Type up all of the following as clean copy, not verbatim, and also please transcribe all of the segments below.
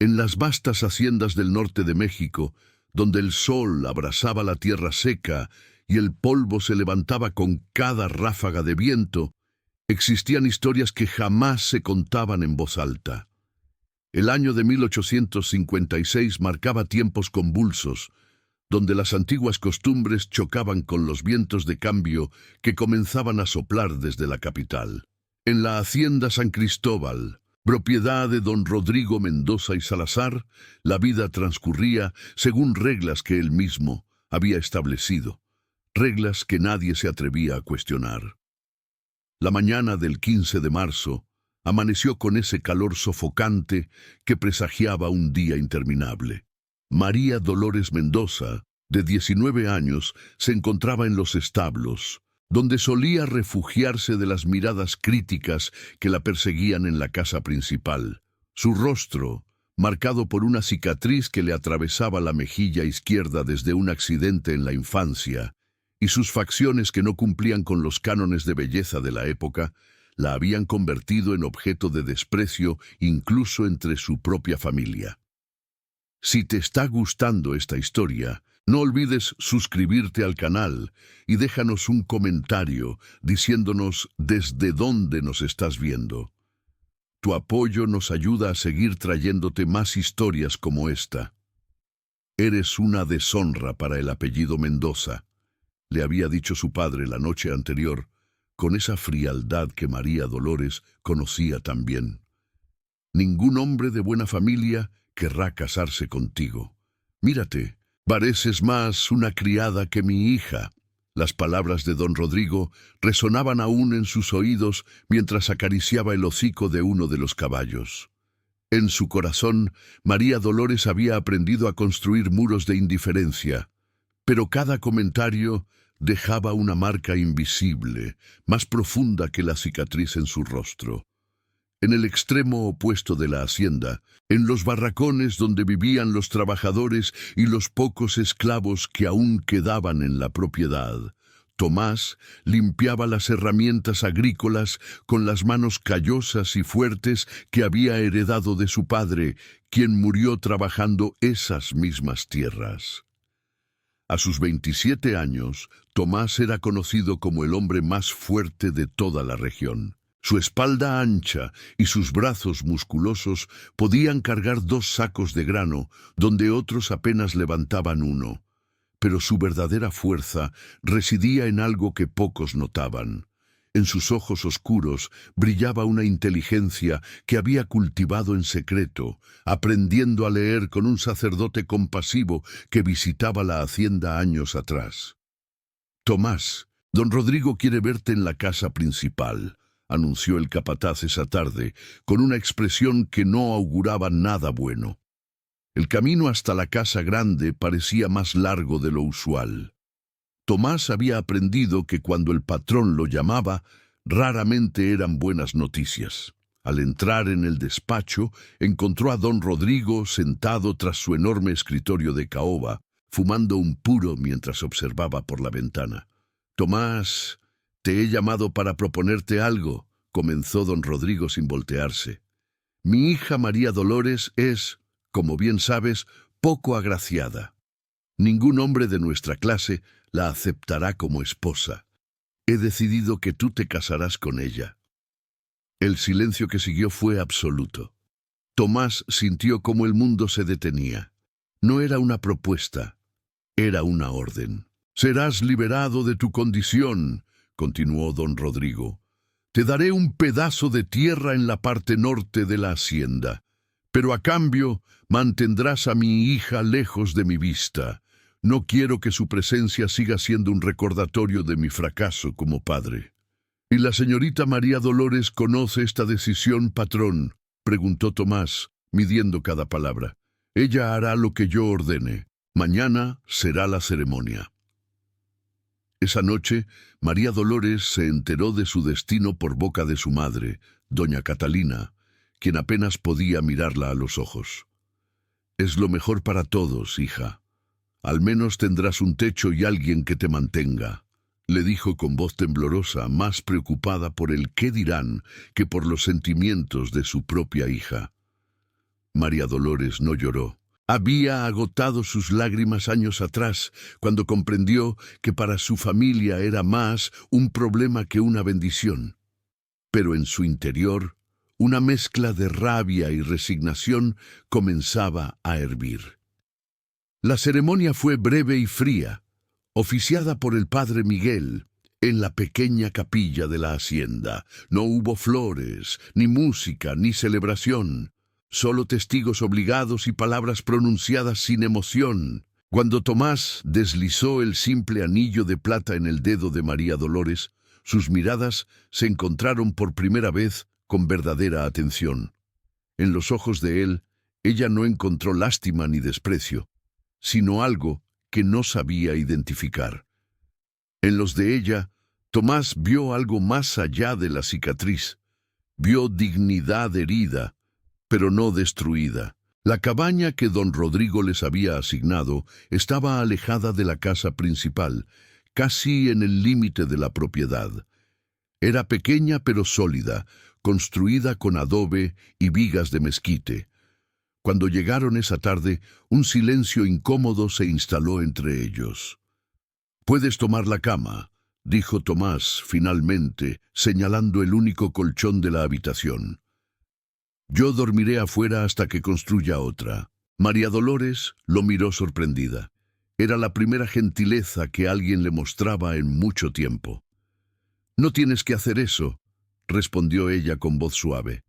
En las vastas haciendas del norte de México, donde el sol abrasaba la tierra seca y el polvo se levantaba con cada ráfaga de viento, existían historias que jamás se contaban en voz alta. El año de 1856 marcaba tiempos convulsos, donde las antiguas costumbres chocaban con los vientos de cambio que comenzaban a soplar desde la capital. En la hacienda San Cristóbal, propiedad de don Rodrigo Mendoza y Salazar, la vida transcurría según reglas que él mismo había establecido, reglas que nadie se atrevía a cuestionar. La mañana del 15 de marzo amaneció con ese calor sofocante que presagiaba un día interminable. María Dolores Mendoza, de 19 años, se encontraba en los establos, donde solía refugiarse de las miradas críticas que la perseguían en la casa principal. Su rostro, marcado por una cicatriz que le atravesaba la mejilla izquierda desde un accidente en la infancia, y sus facciones que no cumplían con los cánones de belleza de la época, la habían convertido en objeto de desprecio incluso entre su propia familia. Si te está gustando esta historia, no olvides suscribirte al canal y déjanos un comentario diciéndonos desde dónde nos estás viendo. Tu apoyo nos ayuda a seguir trayéndote más historias como esta. Eres una deshonra para el apellido Mendoza, le había dicho su padre la noche anterior, con esa frialdad que María Dolores conocía tan bien. Ningún hombre de buena familia querrá casarse contigo. Mírate, pareces más una criada que mi hija. Las palabras de don Rodrigo resonaban aún en sus oídos mientras acariciaba el hocico de uno de los caballos. En su corazón, María Dolores había aprendido a construir muros de indiferencia, pero cada comentario dejaba una marca invisible, más profunda que la cicatriz en su rostro. En el extremo opuesto de la hacienda, en los barracones donde vivían los trabajadores y los pocos esclavos que aún quedaban en la propiedad, Tomás limpiaba las herramientas agrícolas con las manos callosas y fuertes que había heredado de su padre, quien murió trabajando esas mismas tierras. A sus 27 años, Tomás era conocido como el hombre más fuerte de toda la región. Su espalda ancha y sus brazos musculosos podían cargar 2 sacos de grano, donde otros apenas levantaban uno. Pero su verdadera fuerza residía en algo que pocos notaban. En sus ojos oscuros brillaba una inteligencia que había cultivado en secreto, aprendiendo a leer con un sacerdote compasivo que visitaba la hacienda años atrás. «Tomás, don Rodrigo quiere verte en la casa principal», anunció el capataz esa tarde, con una expresión que no auguraba nada bueno. El camino hasta la casa grande parecía más largo de lo usual. Tomás había aprendido que cuando el patrón lo llamaba, raramente eran buenas noticias. Al entrar en el despacho, encontró a don Rodrigo sentado tras su enorme escritorio de caoba, fumando un puro mientras observaba por la ventana. «Tomás, te he llamado para proponerte algo», comenzó don Rodrigo sin voltearse. «Mi hija María Dolores es, como bien sabes, poco agraciada. Ningún hombre de nuestra clase la aceptará como esposa. He decidido que tú te casarás con ella». El silencio que siguió fue absoluto. Tomás sintió cómo el mundo se detenía. No era una propuesta, era una orden. «Serás liberado de tu condición», continuó don Rodrigo. «Te daré un pedazo de tierra en la parte norte de la hacienda, pero a cambio mantendrás a mi hija lejos de mi vista. No quiero que su presencia siga siendo un recordatorio de mi fracaso como padre». «¿Y la señorita María Dolores conoce esta decisión, patrón?», preguntó Tomás, midiendo cada palabra. «Ella hará lo que yo ordene. Mañana será la ceremonia». Esa noche, María Dolores se enteró de su destino por boca de su madre, doña Catalina, quien apenas podía mirarla a los ojos. «Es lo mejor para todos, hija. Al menos tendrás un techo y alguien que te mantenga», le dijo con voz temblorosa, más preocupada por el qué dirán que por los sentimientos de su propia hija. María Dolores no lloró. Había agotado sus lágrimas años atrás, cuando comprendió que para su familia era más un problema que una bendición. Pero en su interior, una mezcla de rabia y resignación comenzaba a hervir. La ceremonia fue breve y fría, oficiada por el padre Miguel, en la pequeña capilla de la hacienda. No hubo flores, ni música, ni celebración. Solo testigos obligados y palabras pronunciadas sin emoción. Cuando Tomás deslizó el simple anillo de plata en el dedo de María Dolores, sus miradas se encontraron por primera vez con verdadera atención. En los ojos de él, ella no encontró lástima ni desprecio, sino algo que no sabía identificar. En los de ella, Tomás vio algo más allá de la cicatriz. Vio dignidad herida, pero no destruida. La cabaña que don Rodrigo les había asignado estaba alejada de la casa principal, casi en el límite de la propiedad. Era pequeña pero sólida, construida con adobe y vigas de mezquite. Cuando llegaron esa tarde, un silencio incómodo se instaló entre ellos. «Puedes tomar la cama», dijo Tomás finalmente, señalando el único colchón de la habitación. «Yo dormiré afuera hasta que construya otra». María Dolores lo miró sorprendida. Era la primera gentileza que alguien le mostraba en mucho tiempo. «No tienes que hacer eso», respondió ella con voz suave.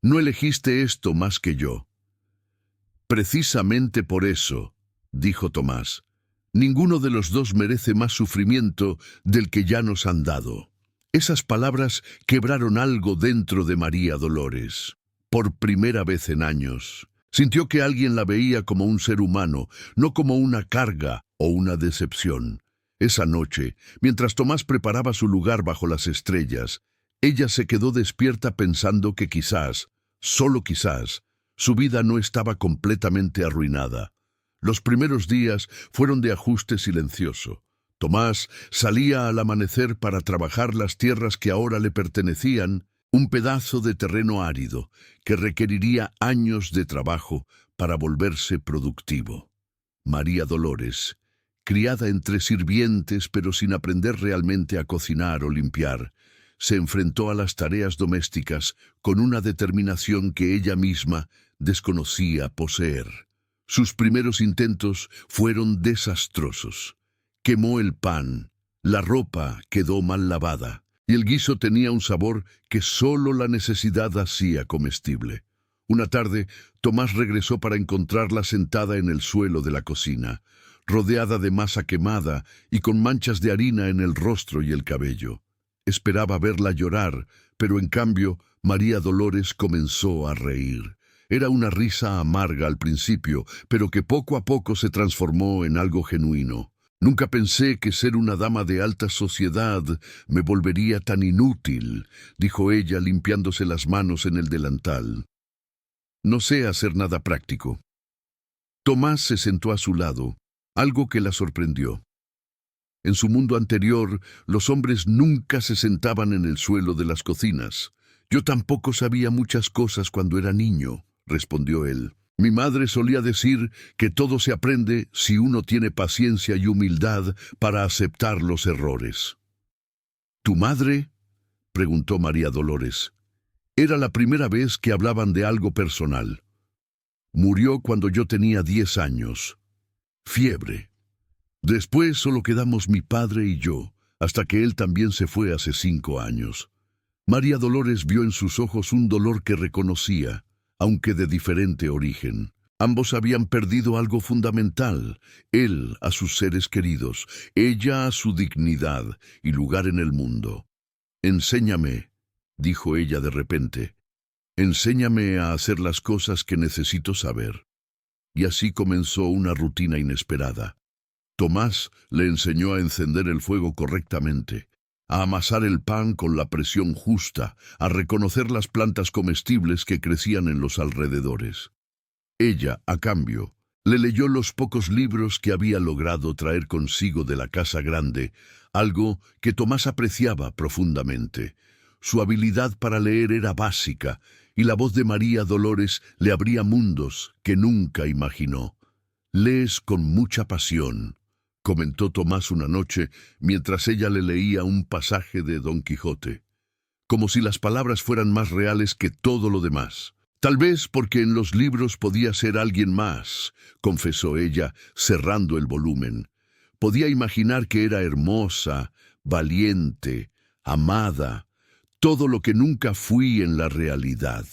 «No elegiste esto más que yo». «Precisamente por eso», dijo Tomás. «Ninguno de los dos merece más sufrimiento del que ya nos han dado». Esas palabras quebraron algo dentro de María Dolores. Por primera vez en años, sintió que alguien la veía como un ser humano, no como una carga o una decepción. Esa noche, mientras Tomás preparaba su lugar bajo las estrellas, ella se quedó despierta pensando que quizás, solo quizás, su vida no estaba completamente arruinada. Los primeros días fueron de ajuste silencioso. Tomás salía al amanecer para trabajar las tierras que ahora le pertenecían, un pedazo de terreno árido que requeriría años de trabajo para volverse productivo. María Dolores, criada entre sirvientes pero sin aprender realmente a cocinar o limpiar, se enfrentó a las tareas domésticas con una determinación que ella misma desconocía poseer. Sus primeros intentos fueron desastrosos. Quemó el pan, la ropa quedó mal lavada, y el guiso tenía un sabor que solo la necesidad hacía comestible. Una tarde, Tomás regresó para encontrarla sentada en el suelo de la cocina, rodeada de masa quemada y con manchas de harina en el rostro y el cabello. Esperaba verla llorar, pero en cambio, María Dolores comenzó a reír. Era una risa amarga al principio, pero que poco a poco se transformó en algo genuino. «Nunca pensé que ser una dama de alta sociedad me volvería tan inútil», dijo ella limpiándose las manos en el delantal. «No sé hacer nada práctico». Tomás se sentó a su lado, algo que la sorprendió. En su mundo anterior, los hombres nunca se sentaban en el suelo de las cocinas. «Yo tampoco sabía muchas cosas cuando era niño», respondió él. «Mi madre solía decir que todo se aprende si uno tiene paciencia y humildad para aceptar los errores». «¿Tu madre?», preguntó María Dolores. Era la primera vez que hablaban de algo personal. «Murió cuando yo tenía 10 años. Fiebre. Después solo quedamos mi padre y yo, hasta que él también se fue hace 5 años». María Dolores vio en sus ojos un dolor que reconocía, aunque de diferente origen. Ambos habían perdido algo fundamental, él a sus seres queridos, ella a su dignidad y lugar en el mundo. «Enséñame», dijo ella de repente, «enséñame a hacer las cosas que necesito saber». Y así comenzó una rutina inesperada. Tomás le enseñó a encender el fuego correctamente, a amasar el pan con la presión justa, a reconocer las plantas comestibles que crecían en los alrededores. Ella, a cambio, le leyó los pocos libros que había logrado traer consigo de la casa grande, algo que Tomás apreciaba profundamente. Su habilidad para leer era básica, y la voz de María Dolores le abría mundos que nunca imaginó. «Lees con mucha pasión», comentó Tomás una noche mientras ella le leía un pasaje de Don Quijote, como si las palabras fueran más reales que todo lo demás. «Tal vez porque en los libros podía ser alguien más», confesó ella, cerrando el volumen. Podía imaginar que era hermosa, valiente, amada, todo lo que nunca fui en la realidad.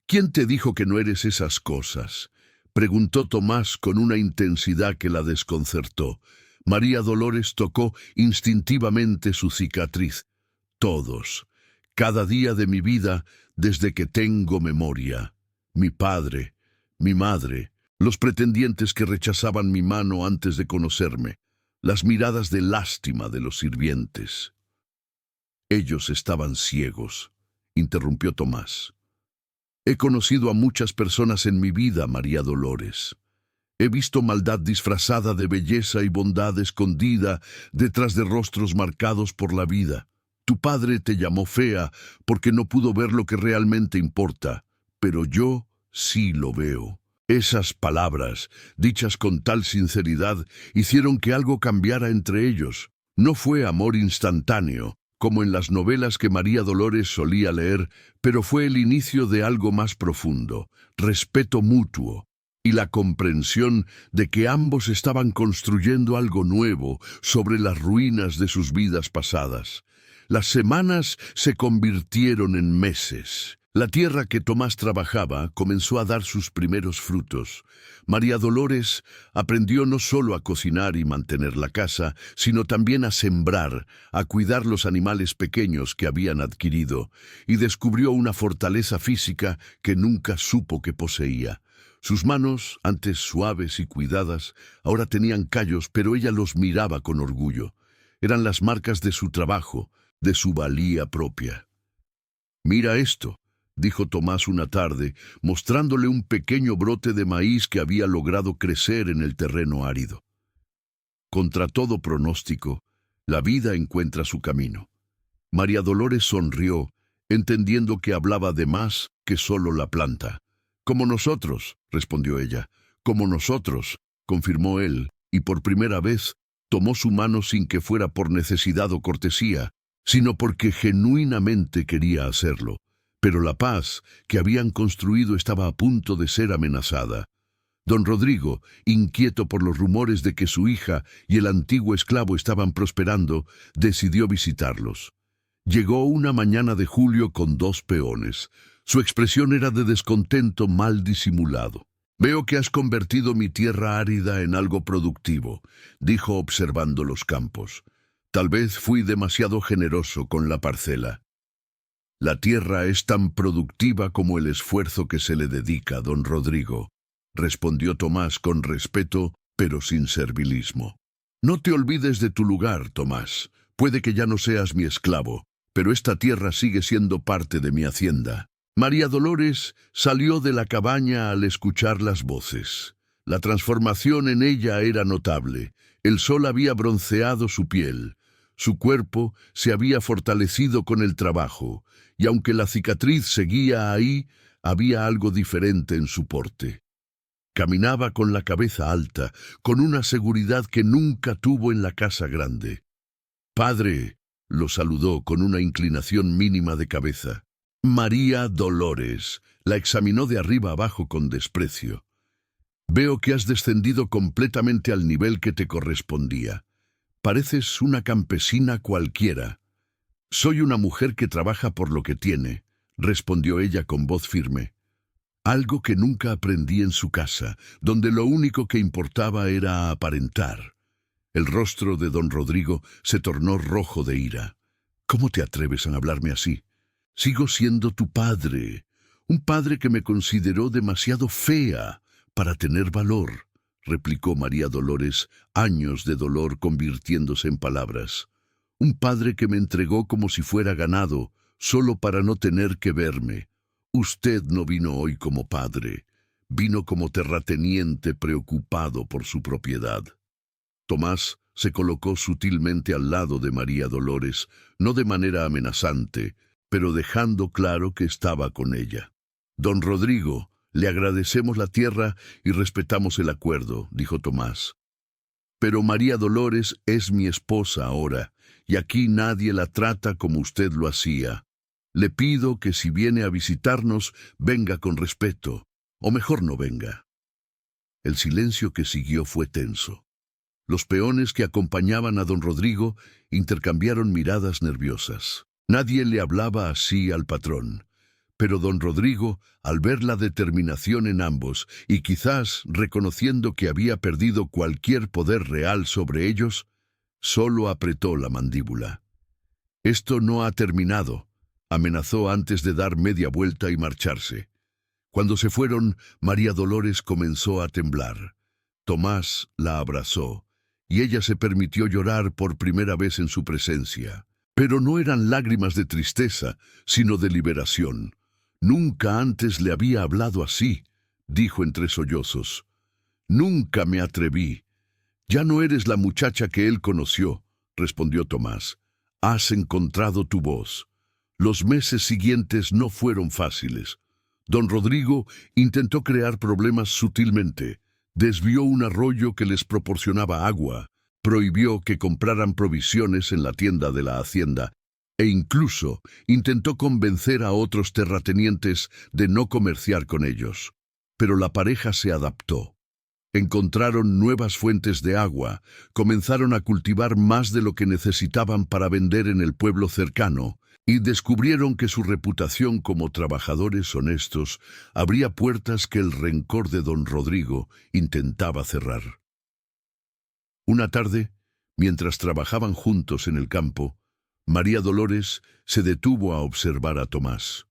«¿Quién te dijo que no eres esas cosas?», preguntó Tomás con una intensidad que la desconcertó. María Dolores tocó instintivamente su cicatriz. «Todos, cada día de mi vida, desde que tengo memoria. Mi padre, mi madre, los pretendientes que rechazaban mi mano antes de conocerme, las miradas de lástima de los sirvientes». «Ellos estaban ciegos», interrumpió Tomás. «He conocido a muchas personas en mi vida, María Dolores. He visto maldad disfrazada de belleza y bondad escondida detrás de rostros marcados por la vida. Tu padre te llamó fea porque no pudo ver lo que realmente importa, pero yo sí lo veo». Esas palabras, dichas con tal sinceridad, hicieron que algo cambiara entre ellos. No fue amor instantáneo, como en las novelas que María Dolores solía leer, pero fue el inicio de algo más profundo, respeto mutuo, y la comprensión de que ambos estaban construyendo algo nuevo sobre las ruinas de sus vidas pasadas. Las semanas se convirtieron en meses. La tierra que Tomás trabajaba comenzó a dar sus primeros frutos. María Dolores aprendió no solo a cocinar y mantener la casa, sino también a sembrar, a cuidar los animales pequeños que habían adquirido, y descubrió una fortaleza física que nunca supo que poseía. Sus manos, antes suaves y cuidadas, ahora tenían callos, pero ella los miraba con orgullo. Eran las marcas de su trabajo, de su valía propia. «Mira esto», dijo Tomás una tarde, mostrándole un pequeño brote de maíz que había logrado crecer en el terreno árido. Contra todo pronóstico, la vida encuentra su camino. María Dolores sonrió, entendiendo que hablaba de más que solo la planta. «Como nosotros», respondió ella. «Como nosotros», confirmó él, y por primera vez tomó su mano sin que fuera por necesidad o cortesía, sino porque genuinamente quería hacerlo. Pero la paz que habían construido estaba a punto de ser amenazada. Don Rodrigo, inquieto por los rumores de que su hija y el antiguo esclavo estaban prosperando, decidió visitarlos. Llegó una mañana de julio con 2 peones. Su expresión era de descontento mal disimulado. «Veo que has convertido mi tierra árida en algo productivo», dijo observando los campos. «Tal vez fui demasiado generoso con la parcela». «La tierra es tan productiva como el esfuerzo que se le dedica, don Rodrigo», respondió Tomás con respeto, pero sin servilismo. «No te olvides de tu lugar, Tomás. Puede que ya no seas mi esclavo, pero esta tierra sigue siendo parte de mi hacienda». María Dolores salió de la cabaña al escuchar las voces. La transformación en ella era notable. El sol había bronceado su piel. Su cuerpo se había fortalecido con el trabajo, y aunque la cicatriz seguía ahí, había algo diferente en su porte. Caminaba con la cabeza alta, con una seguridad que nunca tuvo en la casa grande. «Padre», lo saludó con una inclinación mínima de cabeza. María Dolores la examinó de arriba abajo con desprecio. «Veo que has descendido completamente al nivel que te correspondía. Pareces una campesina cualquiera». «Soy una mujer que trabaja por lo que tiene», respondió ella con voz firme. Algo que nunca aprendí en su casa, donde lo único que importaba era aparentar. El rostro de don Rodrigo se tornó rojo de ira. «¿Cómo te atreves a hablarme así? Sigo siendo tu padre, un padre que me consideró demasiado fea para tener valor», replicó María Dolores, años de dolor convirtiéndose en palabras. «Un padre que me entregó como si fuera ganado, solo para no tener que verme. Usted no vino hoy como padre, vino como terrateniente preocupado por su propiedad». Tomás se colocó sutilmente al lado de María Dolores, no de manera amenazante, pero dejando claro que estaba con ella. «Don Rodrigo, le agradecemos la tierra y respetamos el acuerdo», dijo Tomás. «Pero María Dolores es mi esposa ahora, y aquí nadie la trata como usted lo hacía. Le pido que si viene a visitarnos, venga con respeto, o mejor no venga». El silencio que siguió fue tenso. Los peones que acompañaban a don Rodrigo intercambiaron miradas nerviosas. Nadie le hablaba así al patrón. Pero don Rodrigo, al ver la determinación en ambos y quizás reconociendo que había perdido cualquier poder real sobre ellos, solo apretó la mandíbula. «Esto no ha terminado», amenazó antes de dar media vuelta y marcharse. Cuando se fueron, María Dolores comenzó a temblar. Tomás la abrazó, y ella se permitió llorar por primera vez en su presencia. Pero no eran lágrimas de tristeza, sino de liberación. «Nunca antes le había hablado así», dijo entre sollozos. «Nunca me atreví». «Ya no eres la muchacha que él conoció», respondió Tomás. «Has encontrado tu voz». Los meses siguientes no fueron fáciles. Don Rodrigo intentó crear problemas sutilmente. Desvió un arroyo que les proporcionaba agua, prohibió que compraran provisiones en la tienda de la hacienda, e incluso intentó convencer a otros terratenientes de no comerciar con ellos. Pero la pareja se adaptó. Encontraron nuevas fuentes de agua, comenzaron a cultivar más de lo que necesitaban para vender en el pueblo cercano, y descubrieron que su reputación como trabajadores honestos abría puertas que el rencor de don Rodrigo intentaba cerrar. Una tarde, mientras trabajaban juntos en el campo, María Dolores se detuvo a observar a Tomás.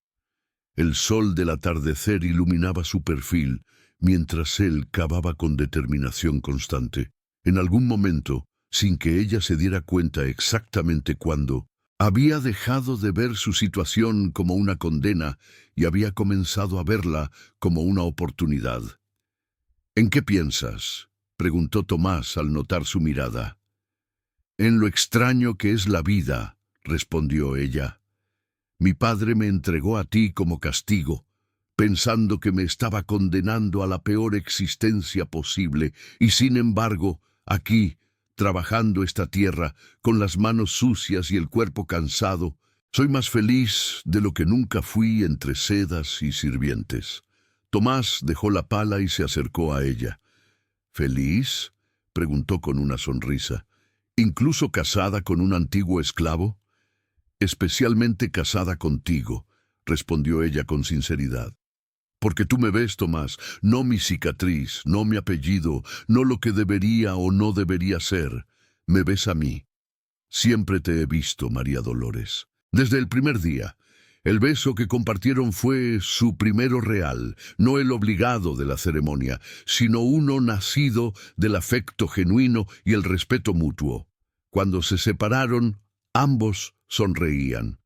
El sol del atardecer iluminaba su perfil, mientras él cavaba con determinación constante. En algún momento, sin que ella se diera cuenta exactamente cuándo, había dejado de ver su situación como una condena y había comenzado a verla como una oportunidad. «¿En qué piensas?», preguntó Tomás al notar su mirada. «En lo extraño que es la vida», respondió ella. «Mi padre me entregó a ti como castigo, pensando que me estaba condenando a la peor existencia posible, y sin embargo, aquí, trabajando esta tierra, con las manos sucias y el cuerpo cansado, soy más feliz de lo que nunca fui entre sedas y sirvientes». Tomás dejó la pala y se acercó a ella. «¿Feliz?», preguntó con una sonrisa. «¿Incluso casada con un antiguo esclavo?». «Especialmente casada contigo», respondió ella con sinceridad. «Porque tú me ves, Tomás, no mi cicatriz, no mi apellido, no lo que debería o no debería ser. Me ves a mí. Siempre te he visto, María Dolores. Desde el primer día. El beso que compartieron fue su primero real, no el obligado de la ceremonia, sino uno nacido del afecto genuino y el respeto mutuo. Cuando se separaron, ambos sonreían.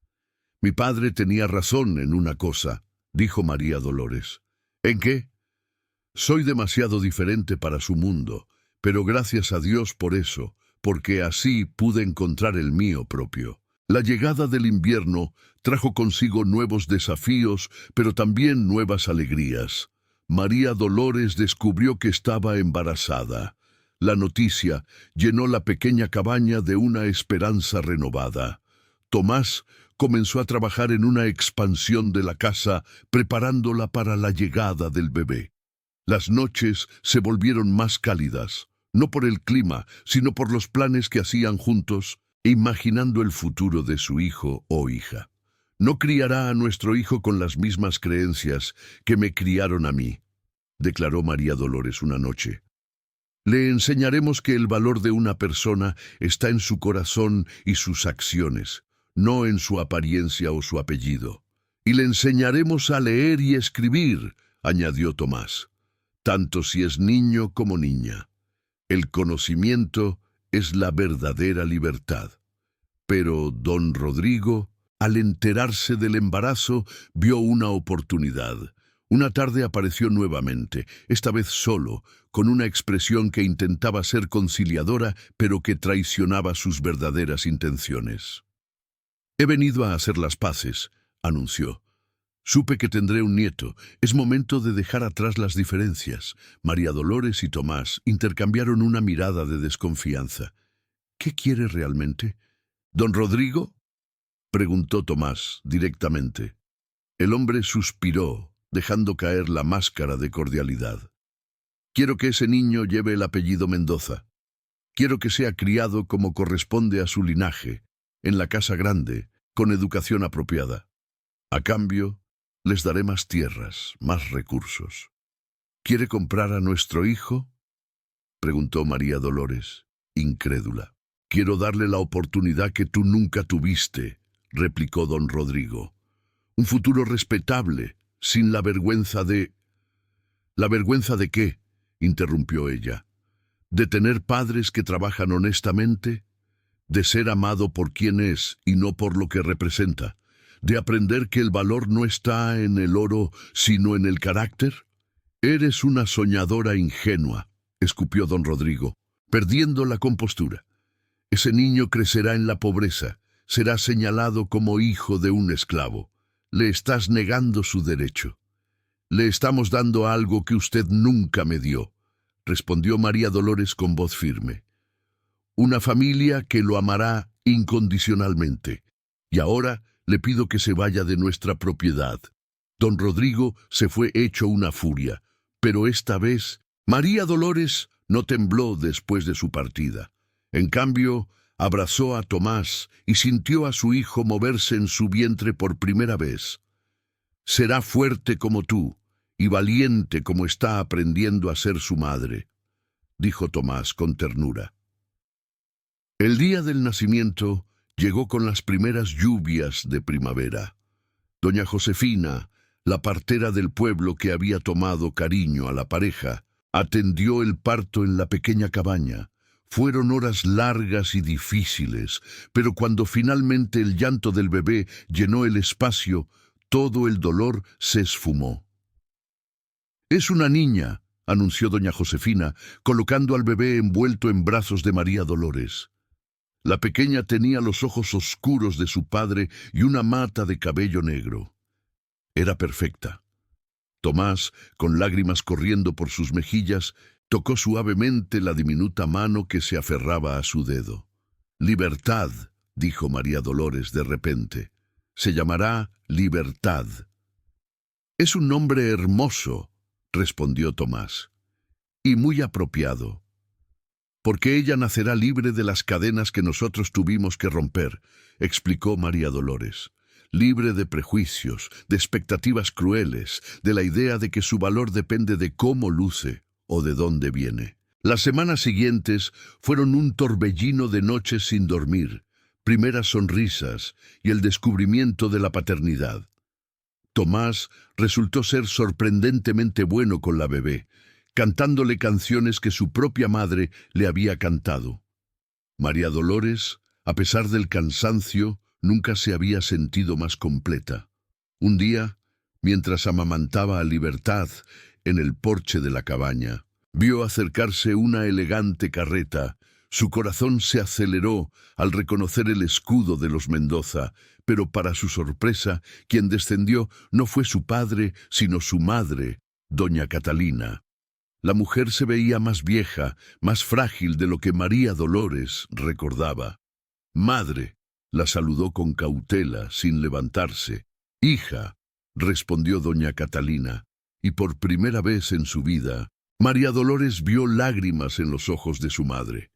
Mi padre tenía razón en una cosa», dijo María Dolores. «¿En qué?». «Soy demasiado diferente para su mundo, pero gracias a Dios por eso, porque así pude encontrar el mío propio». La llegada del invierno trajo consigo nuevos desafíos, pero también nuevas alegrías. María Dolores descubrió que estaba embarazada. La noticia llenó la pequeña cabaña de una esperanza renovada. Tomás comenzó a trabajar en una expansión de la casa, preparándola para la llegada del bebé. Las noches se volvieron más cálidas, no por el clima, sino por los planes que hacían juntos, imaginando el futuro de su hijo o hija. «No criará a nuestro hijo con las mismas creencias que me criaron a mí», declaró María Dolores una noche. «Le enseñaremos que el valor de una persona está en su corazón y sus acciones, no en su apariencia o su apellido. Y le enseñaremos a leer y escribir», añadió Tomás, «tanto si es niño como niña. El conocimiento es la verdadera libertad». Pero don Rodrigo, al enterarse del embarazo, vio una oportunidad. Una tarde apareció nuevamente, esta vez solo, con una expresión que intentaba ser conciliadora, pero que traicionaba sus verdaderas intenciones. «He venido a hacer las paces», anunció. Supe que tendré un nieto. Es momento de dejar atrás las diferencias. María Dolores y Tomás intercambiaron una mirada de desconfianza. ¿Qué quiere realmente? ¿Don Rodrigo?, preguntó Tomás directamente. El hombre suspiró, dejando caer la máscara de cordialidad. Quiero que ese niño lleve el apellido Mendoza. Quiero que sea criado como corresponde a su linaje, en la casa grande, con educación apropiada. A cambio, les daré más tierras, más recursos. ¿Quiere comprar a nuestro hijo?, preguntó María Dolores, incrédula. Quiero darle la oportunidad que tú nunca tuviste, replicó don Rodrigo. Un futuro respetable, sin la vergüenza de... ¿La vergüenza de qué?, interrumpió ella. ¿De tener padres que trabajan honestamente? ¿De ser amado por quien es y no por lo que representa? ¿De aprender que el valor no está en el oro, sino en el carácter? Eres una soñadora ingenua, escupió don Rodrigo, perdiendo la compostura. Ese niño crecerá en la pobreza, será señalado como hijo de un esclavo. Le estás negando su derecho. Le estamos dando algo que usted nunca me dio, respondió María Dolores con voz firme. Una familia que lo amará incondicionalmente. Y ahora le pido que se vaya de nuestra propiedad. Don Rodrigo se fue hecho una furia, pero esta vez María Dolores no tembló después de su partida. En cambio, abrazó a Tomás y sintió a su hijo moverse en su vientre por primera vez. Será fuerte como tú y valiente como está aprendiendo a ser su madre, dijo Tomás con ternura. El día del nacimiento llegó con las primeras lluvias de primavera. Doña Josefina, la partera del pueblo que había tomado cariño a la pareja, atendió el parto en la pequeña cabaña. Fueron horas largas y difíciles, pero cuando finalmente el llanto del bebé llenó el espacio, todo el dolor se esfumó. «Es una niña», anunció doña Josefina, colocando al bebé envuelto en brazos de María Dolores. La pequeña tenía los ojos oscuros de su padre y una mata de cabello negro. Era perfecta. Tomás, con lágrimas corriendo por sus mejillas, tocó suavemente la diminuta mano que se aferraba a su dedo. «Libertad», dijo María Dolores de repente. «Se llamará Libertad». «Es un nombre hermoso», respondió Tomás, «y muy apropiado, porque ella nacerá libre de las cadenas que nosotros tuvimos que romper», explicó María Dolores. «Libre de prejuicios, de expectativas crueles, de la idea de que su valor depende de cómo luce o de dónde viene». Las semanas siguientes fueron un torbellino de noches sin dormir, primeras sonrisas y el descubrimiento de la paternidad. Tomás resultó ser sorprendentemente bueno con la bebé, cantándole canciones que su propia madre le había cantado. María Dolores, a pesar del cansancio, nunca se había sentido más completa. Un día, mientras amamantaba a Libertad en el porche de la cabaña, vio acercarse una elegante carreta. Su corazón se aceleró al reconocer el escudo de los Mendoza, pero para su sorpresa, quien descendió no fue su padre, sino su madre, doña Catalina. La mujer se veía más vieja, más frágil de lo que María Dolores recordaba. «Madre», la saludó con cautela, sin levantarse. «Hija», respondió doña Catalina, y por primera vez en su vida, María Dolores vio lágrimas en los ojos de su madre.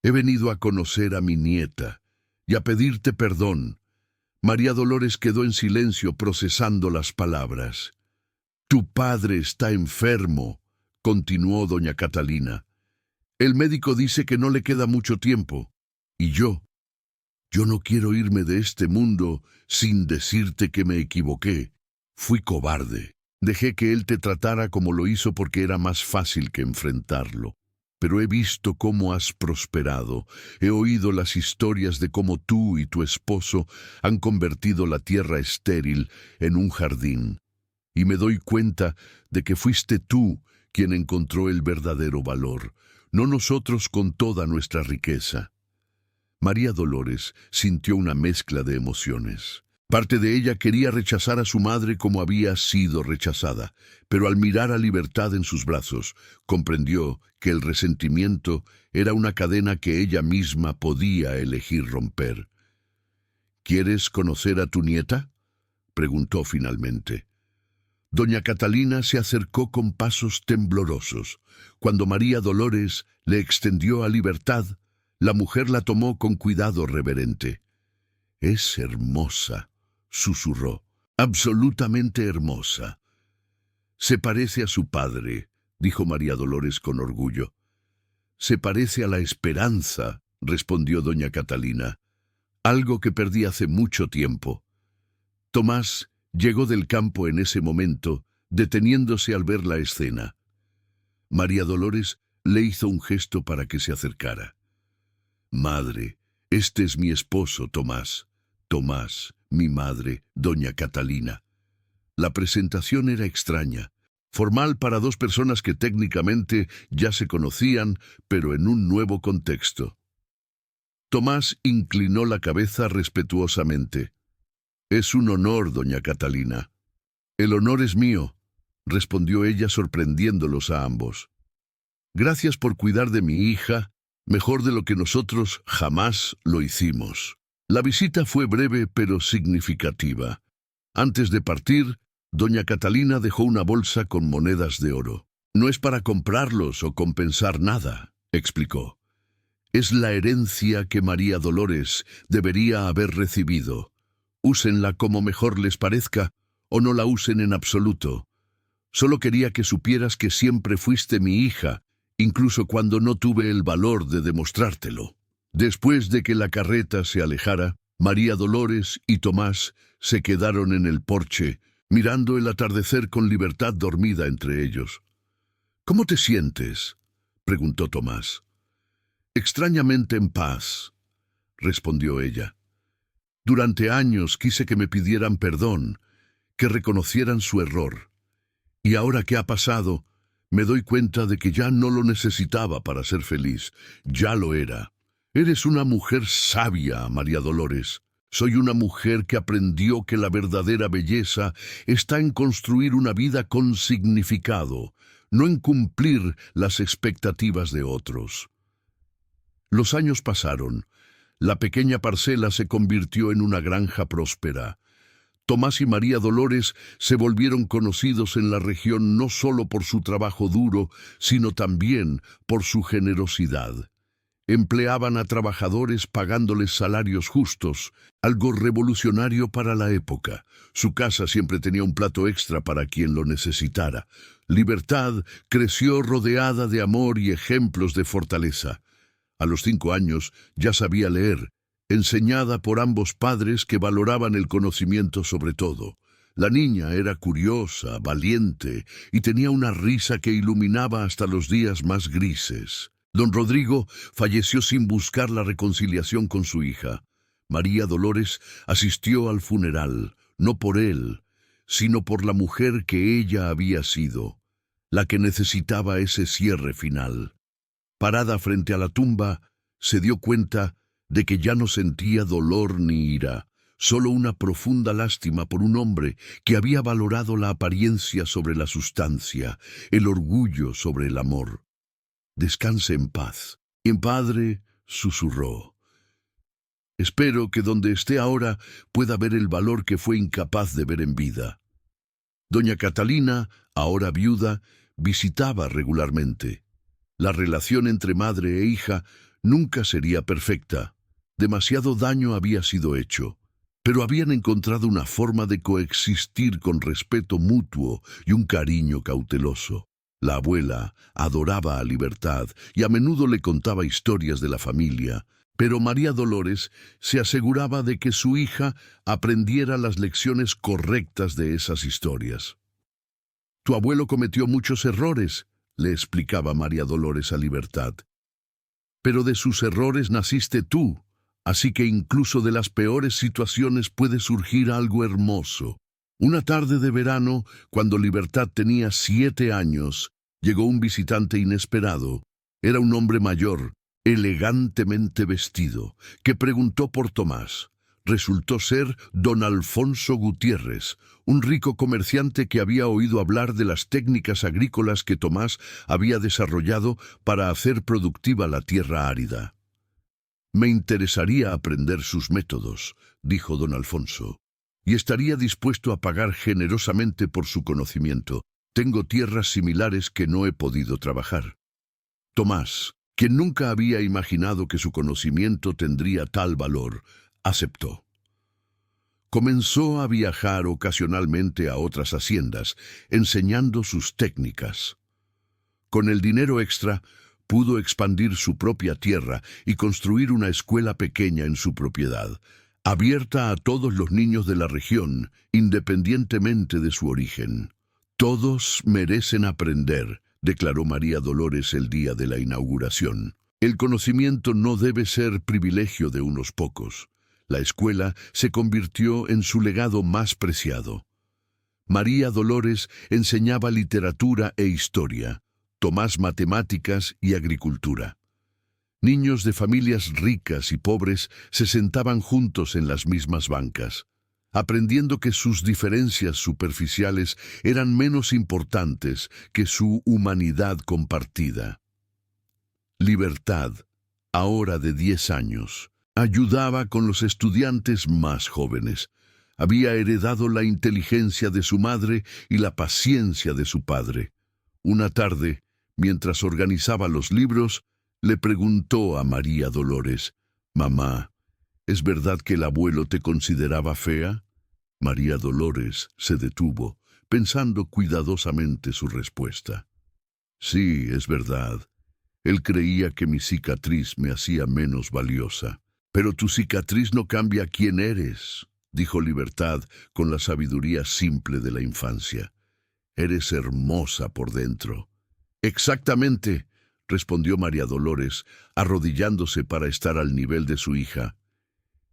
«He venido a conocer a mi nieta y a pedirte perdón». María Dolores quedó en silencio procesando las palabras. «Tu padre está enfermo», continuó doña Catalina. «El médico dice que no le queda mucho tiempo. Y yo no quiero irme de este mundo sin decirte que me equivoqué. Fui cobarde. Dejé que él te tratara como lo hizo porque era más fácil que enfrentarlo. Pero he visto cómo has prosperado. He oído las historias de cómo tú y tu esposo han convertido la tierra estéril en un jardín. Y me doy cuenta de que fuiste tú quien encontró el verdadero valor, no nosotros con toda nuestra riqueza». María Dolores sintió una mezcla de emociones. Parte de ella quería rechazar a su madre como había sido rechazada, pero al mirar a Libertad en sus brazos, comprendió que el resentimiento era una cadena que ella misma podía elegir romper. ¿Quieres conocer a tu nieta?, preguntó finalmente. Doña Catalina se acercó con pasos temblorosos. Cuando María Dolores le extendió a Libertad, la mujer la tomó con cuidado reverente. «Es hermosa», susurró, «absolutamente hermosa». «Se parece a su padre», dijo María Dolores con orgullo. «Se parece a la esperanza», respondió doña Catalina, «algo que perdí hace mucho tiempo». Tomás llegó del campo en ese momento, deteniéndose al ver la escena. María Dolores le hizo un gesto para que se acercara. «Madre, este es mi esposo, Tomás. Tomás, mi madre, doña Catalina». La presentación era extraña, formal para dos personas que técnicamente ya se conocían, pero en un nuevo contexto. Tomás inclinó la cabeza respetuosamente. «Es un honor, doña Catalina». «El honor es mío», respondió ella sorprendiéndolos a ambos. «Gracias por cuidar de mi hija, mejor de lo que nosotros jamás lo hicimos». La visita fue breve pero significativa. Antes de partir, doña Catalina dejó una bolsa con monedas de oro. «No es para comprarlos o compensar nada», explicó. «Es la herencia que María Dolores debería haber recibido. Úsenla como mejor les parezca o no la usen en absoluto. Solo quería que supieras que siempre fuiste mi hija, incluso cuando no tuve el valor de demostrártelo». Después de que la carreta se alejara, María Dolores y Tomás se quedaron en el porche, mirando el atardecer con Libertad dormida entre ellos. «¿Cómo te sientes?», preguntó Tomás. «Extrañamente en paz», respondió ella. «Durante años quise que me pidieran perdón, que reconocieran su error. Y ahora que ha pasado, me doy cuenta de que ya no lo necesitaba para ser feliz. Ya lo era. Eres una mujer sabia, María Dolores. Soy una mujer que aprendió que la verdadera belleza está en construir una vida con significado, no en cumplir las expectativas de otros». Los años pasaron. La pequeña parcela se convirtió en una granja próspera. Tomás y María Dolores se volvieron conocidos en la región no solo por su trabajo duro, sino también por su generosidad. Empleaban a trabajadores pagándoles salarios justos, algo revolucionario para la época. Su casa siempre tenía un plato extra para quien lo necesitara. Libertad creció rodeada de amor y ejemplos de fortaleza. A los 5 años ya sabía leer, enseñada por ambos padres que valoraban el conocimiento sobre todo. La niña era curiosa, valiente y tenía una risa que iluminaba hasta los días más grises. Don Rodrigo falleció sin buscar la reconciliación con su hija. María Dolores asistió al funeral, no por él, sino por la mujer que ella había sido, la que necesitaba ese cierre final. Parada frente a la tumba, se dio cuenta de que ya no sentía dolor ni ira, solo una profunda lástima por un hombre que había valorado la apariencia sobre la sustancia, el orgullo sobre el amor. «Descanse en paz». Y el padre susurró: «Espero que donde esté ahora pueda ver el valor que fue incapaz de ver en vida». Doña Catalina, ahora viuda, visitaba regularmente. La relación entre madre e hija nunca sería perfecta. Demasiado daño había sido hecho, pero habían encontrado una forma de coexistir con respeto mutuo y un cariño cauteloso. La abuela adoraba a Libertad y a menudo le contaba historias de la familia, pero María Dolores se aseguraba de que su hija aprendiera las lecciones correctas de esas historias. «Tu abuelo cometió muchos errores», le explicaba María Dolores a Libertad. «Pero de sus errores naciste tú, así que incluso de las peores situaciones puede surgir algo hermoso». Una tarde de verano, cuando Libertad tenía 7 años, llegó un visitante inesperado. Era un hombre mayor, elegantemente vestido, que preguntó por Tomás. resultó ser don Alfonso Gutiérrez, un rico comerciante que había oído hablar de las técnicas agrícolas que Tomás había desarrollado para hacer productiva la tierra árida. «Me interesaría aprender sus métodos», dijo don Alfonso, «y estaría dispuesto a pagar generosamente por su conocimiento. Tengo tierras similares que no he podido trabajar». Tomás, quien nunca había imaginado que su conocimiento tendría tal valor, aceptó. Comenzó a viajar ocasionalmente a otras haciendas, enseñando sus técnicas. Con el dinero extra, pudo expandir su propia tierra y construir una escuela pequeña en su propiedad, abierta a todos los niños de la región, independientemente de su origen. «Todos merecen aprender», declaró María Dolores el día de la inauguración. «El conocimiento no debe ser privilegio de unos pocos». La escuela se convirtió en su legado más preciado. María Dolores enseñaba literatura e historia, Tomás matemáticas y agricultura. Niños de familias ricas y pobres se sentaban juntos en las mismas bancas, aprendiendo que sus diferencias superficiales eran menos importantes que su humanidad compartida. Libertad, ahora de 10 años, ayudaba con los estudiantes más jóvenes. Había heredado la inteligencia de su madre y la paciencia de su padre. Una tarde, mientras organizaba los libros, le preguntó a María Dolores: «Mamá, ¿es verdad que el abuelo te consideraba fea?». María Dolores se detuvo, pensando cuidadosamente su respuesta. «Sí, es verdad. Él creía que mi cicatriz me hacía menos valiosa». «Pero tu cicatriz no cambia quién eres», dijo Libertad con la sabiduría simple de la infancia. «Eres hermosa por dentro». «Exactamente», respondió María Dolores, arrodillándose para estar al nivel de su hija.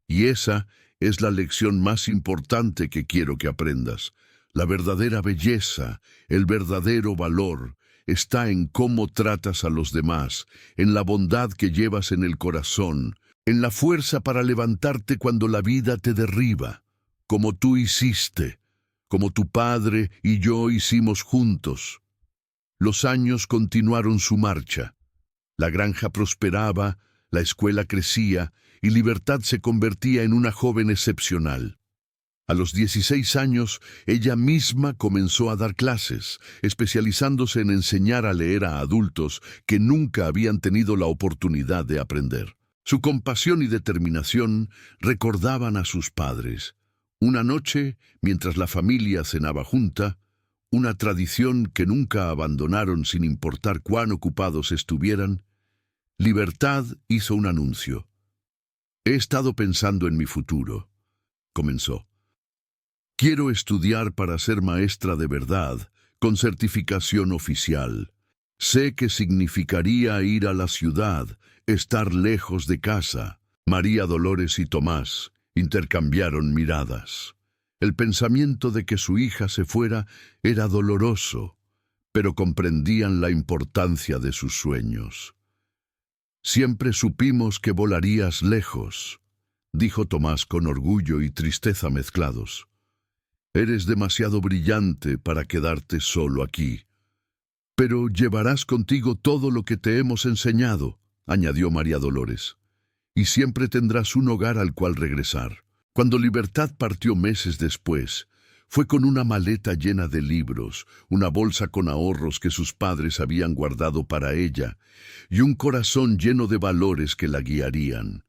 «Y esa es la lección más importante que quiero que aprendas. La verdadera belleza, el verdadero valor, está en cómo tratas a los demás, en la bondad que llevas en el corazón, en la fuerza para levantarte cuando la vida te derriba, como tú hiciste, como tu padre y yo hicimos juntos». Los años continuaron su marcha. La granja prosperaba, la escuela crecía y Libertad se convertía en una joven excepcional. A los 16 años, ella misma comenzó a dar clases, especializándose en enseñar a leer a adultos que nunca habían tenido la oportunidad de aprender. Su compasión y determinación recordaban a sus padres. Una noche, mientras la familia cenaba junta, una tradición que nunca abandonaron sin importar cuán ocupados estuvieran, Libertad hizo un anuncio. «He estado pensando en mi futuro», comenzó. «Quiero estudiar para ser maestra de verdad, con certificación oficial. Sé que significaría ir a la ciudad, estar lejos de casa». María Dolores y Tomás intercambiaron miradas. El pensamiento de que su hija se fuera era doloroso, pero comprendían la importancia de sus sueños. «Siempre supimos que volarías lejos», dijo Tomás con orgullo y tristeza mezclados. «Eres demasiado brillante para quedarte solo aquí. Pero llevarás contigo todo lo que te hemos enseñado», añadió María Dolores, «y siempre tendrás un hogar al cual regresar». Cuando Libertad partió meses después, fue con una maleta llena de libros, una bolsa con ahorros que sus padres habían guardado para ella, y un corazón lleno de valores que la guiarían.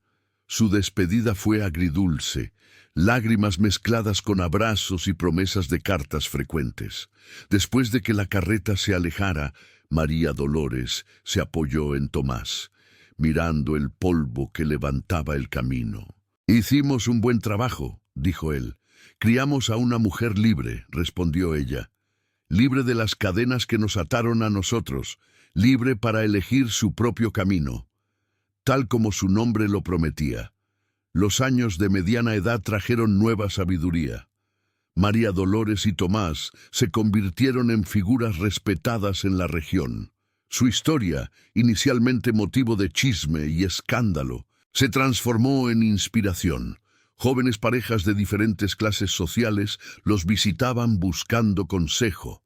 Su despedida fue agridulce, lágrimas mezcladas con abrazos y promesas de cartas frecuentes. Después de que la carreta se alejara, María Dolores se apoyó en Tomás, mirando el polvo que levantaba el camino. «Hicimos un buen trabajo», dijo él. «Criamos a una mujer libre», respondió ella. «Libre de las cadenas que nos ataron a nosotros, libre para elegir su propio camino, tal como su nombre lo prometía. Los años de mediana edad trajeron nueva sabiduría. María Dolores y Tomás se convirtieron en figuras respetadas en la región. Su historia, inicialmente motivo de chisme y escándalo, se transformó en inspiración. Jóvenes parejas de diferentes clases sociales los visitaban buscando consejo,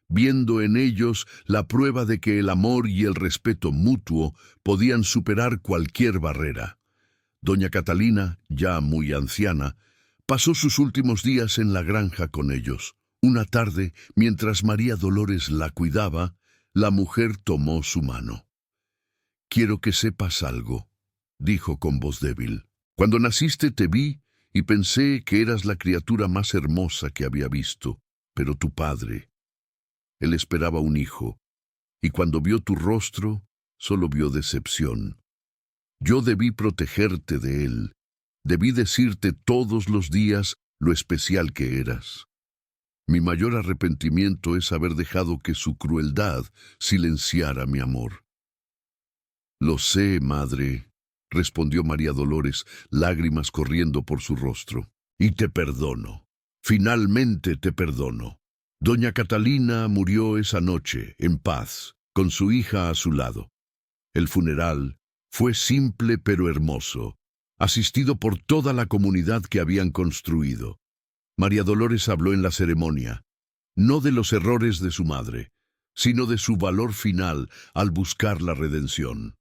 viendo en ellos la prueba de que el amor y el respeto mutuo podían superar cualquier barrera. Doña Catalina, ya muy anciana, pasó sus últimos días en la granja con ellos. Una tarde, mientras María Dolores la cuidaba, la mujer tomó su mano. «Quiero que sepas algo», dijo con voz débil. «Cuando naciste te vi y pensé que eras la criatura más hermosa que había visto, pero tu padre, él esperaba un hijo, y cuando vio tu rostro, solo vio decepción. Yo debí protegerte de él, debí decirte todos los días lo especial que eras. Mi mayor arrepentimiento es haber dejado que su crueldad silenciara mi amor». «Lo sé, madre», respondió María Dolores, lágrimas corriendo por su rostro. «Y te perdono. Finalmente te perdono». Doña Catalina murió esa noche, en paz, con su hija a su lado. El funeral fue simple pero hermoso, asistido por toda la comunidad que habían construido. María Dolores habló en la ceremonia, no de los errores de su madre, sino de su valor final al buscar la redención.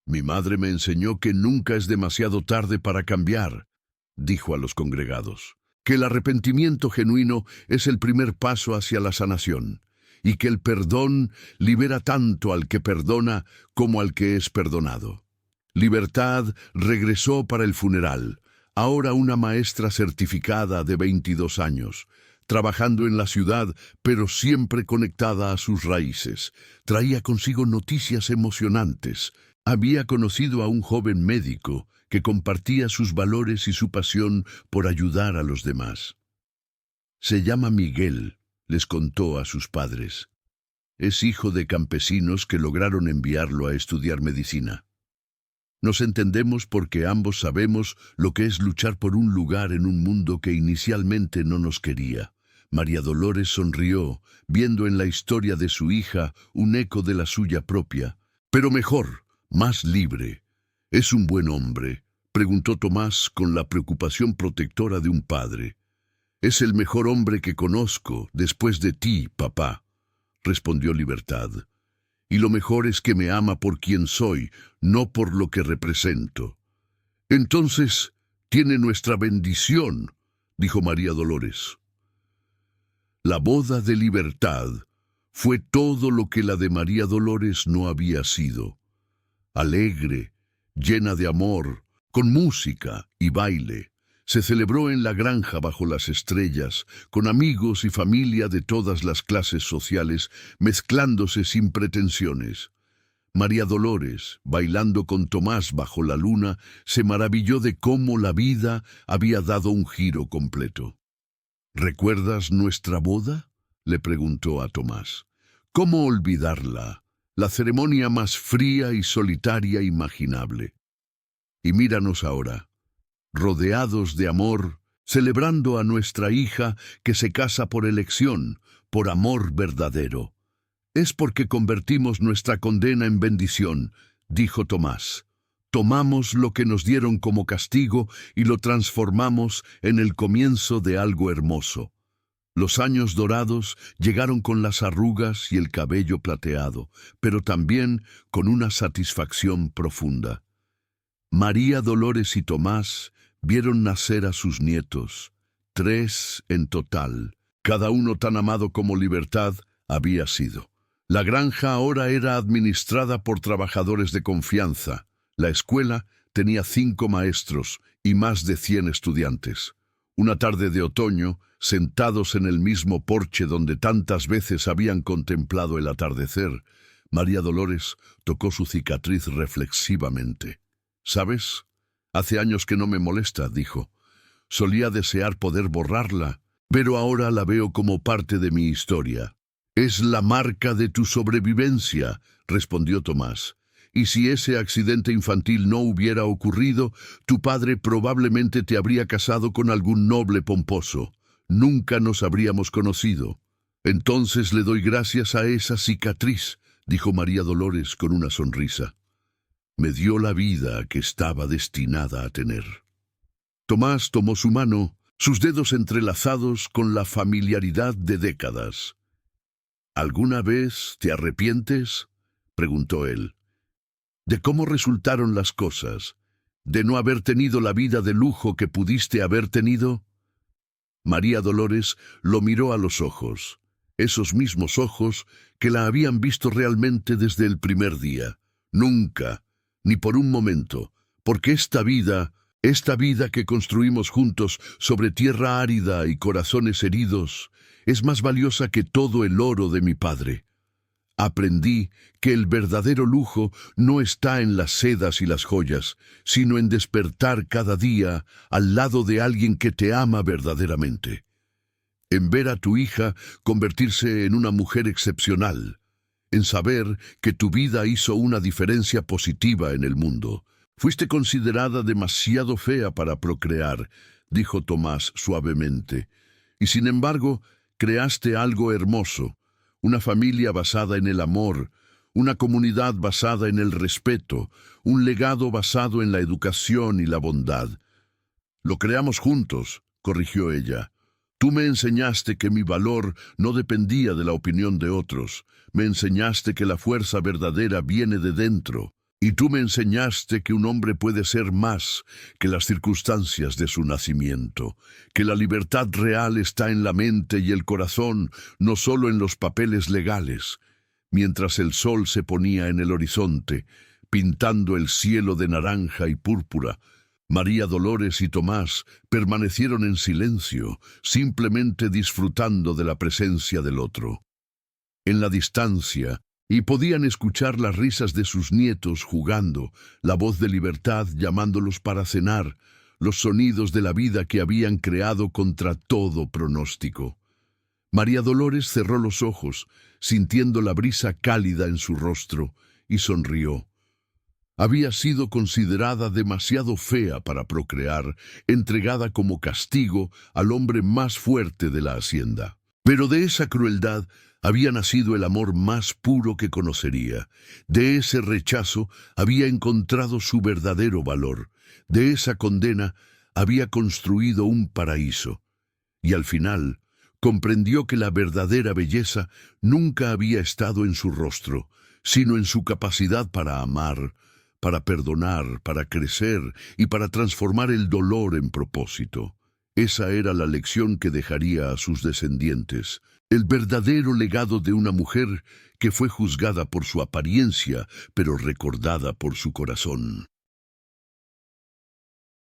«Mi madre me enseñó que nunca es demasiado tarde para cambiar», dijo a los congregados, «que el arrepentimiento genuino es el primer paso hacia la sanación, y que el perdón libera tanto al que perdona como al que es perdonado». Libertad regresó para el funeral, ahora una maestra certificada de 22 años, trabajando en la ciudad, pero siempre conectada a sus raíces. Traía consigo noticias emocionantes. Había conocido a un joven médico que compartía sus valores y su pasión por ayudar a los demás. «Se llama Miguel», les contó a sus padres. «Es hijo de campesinos que lograron enviarlo a estudiar medicina. Nos entendemos porque ambos sabemos lo que es luchar por un lugar en un mundo que inicialmente no nos quería». María Dolores sonrió, viendo en la historia de su hija un eco de la suya propia. «Pero mejor, más libre. ¿Es un buen hombre?», preguntó Tomás con la preocupación protectora de un padre. «Es el mejor hombre que conozco, después de ti, papá», respondió Libertad. «Y lo mejor es que me ama por quien soy, no por lo que represento». «Entonces, tiene nuestra bendición», dijo María Dolores. La boda de Libertad fue todo lo que la de María Dolores no había sido. Alegre, llena de amor, con música y baile, se celebró en la granja bajo las estrellas, con amigos y familia de todas las clases sociales, mezclándose sin pretensiones. María Dolores, bailando con Tomás bajo la luna, se maravilló de cómo la vida había dado un giro completo. «¿Recuerdas nuestra boda?», le preguntó a Tomás. «¿Cómo olvidarla? La ceremonia más fría y solitaria imaginable. Y míranos ahora, rodeados de amor, celebrando a nuestra hija que se casa por elección, por amor verdadero. Es porque convertimos nuestra condena en bendición», dijo Tomás. «Tomamos lo que nos dieron como castigo y lo transformamos en el comienzo de algo hermoso». Los años dorados llegaron con las arrugas y el cabello plateado, pero también con una satisfacción profunda. María Dolores y Tomás vieron nacer a sus nietos, 3 en total, cada uno tan amado como Libertad había sido. La granja ahora era administrada por trabajadores de confianza. La escuela tenía 5 maestros y más de 100 estudiantes. Una tarde de otoño, sentados en el mismo porche donde tantas veces habían contemplado el atardecer, María Dolores tocó su cicatriz reflexivamente. «¿Sabes? Hace años que no me molesta», dijo. «Solía desear poder borrarla, pero ahora la veo como parte de mi historia». «Es la marca de tu sobrevivencia», respondió Tomás. «Y si ese accidente infantil no hubiera ocurrido, tu padre probablemente te habría casado con algún noble pomposo. Nunca nos habríamos conocido». «Entonces le doy gracias a esa cicatriz», dijo María Dolores con una sonrisa. «Me dio la vida que estaba destinada a tener». Tomás tomó su mano, sus dedos entrelazados con la familiaridad de décadas. ¿Alguna vez te arrepientes?, preguntó él. ¿De cómo resultaron las cosas? ¿De no haber tenido la vida de lujo que pudiste haber tenido? María Dolores lo miró a los ojos, esos mismos ojos que la habían visto realmente desde el primer día. Nunca, ni por un momento, porque esta vida que construimos juntos sobre tierra árida y corazones heridos, es más valiosa que todo el oro de mi padre. Aprendí que el verdadero lujo no está en las sedas y las joyas, sino en despertar cada día al lado de alguien que te ama verdaderamente. En ver a tu hija convertirse en una mujer excepcional, en saber que tu vida hizo una diferencia positiva en el mundo. Fuiste considerada demasiado fea para procrear, dijo Tomás suavemente, y sin embargo, creaste algo hermoso. Una familia basada en el amor, una comunidad basada en el respeto, un legado basado en la educación y la bondad. Lo creamos juntos, corrigió ella. Tú me enseñaste que mi valor no dependía de la opinión de otros. Me enseñaste que la fuerza verdadera viene de dentro. Y tú me enseñaste que un hombre puede ser más que las circunstancias de su nacimiento, que la libertad real está en la mente y el corazón, no solo en los papeles legales. Mientras el sol se ponía en el horizonte, pintando el cielo de naranja y púrpura, María Dolores y Tomás permanecieron en silencio, simplemente disfrutando de la presencia del otro. En la distancia, y podían escuchar las risas de sus nietos jugando, la voz de libertad llamándolos para cenar, los sonidos de la vida que habían creado contra todo pronóstico. María Dolores cerró los ojos, sintiendo la brisa cálida en su rostro, y sonrió. Había sido considerada demasiado fea para procrear, entregada como castigo al hombre más fuerte de la hacienda. Pero de esa crueldad había nacido el amor más puro que conocería. De ese rechazo había encontrado su verdadero valor. De esa condena había construido un paraíso. Y al final comprendió que la verdadera belleza nunca había estado en su rostro, sino en su capacidad para amar, para perdonar, para crecer y para transformar el dolor en propósito. Esa era la lección que dejaría a sus descendientes, el verdadero legado de una mujer que fue juzgada por su apariencia, pero recordada por su corazón.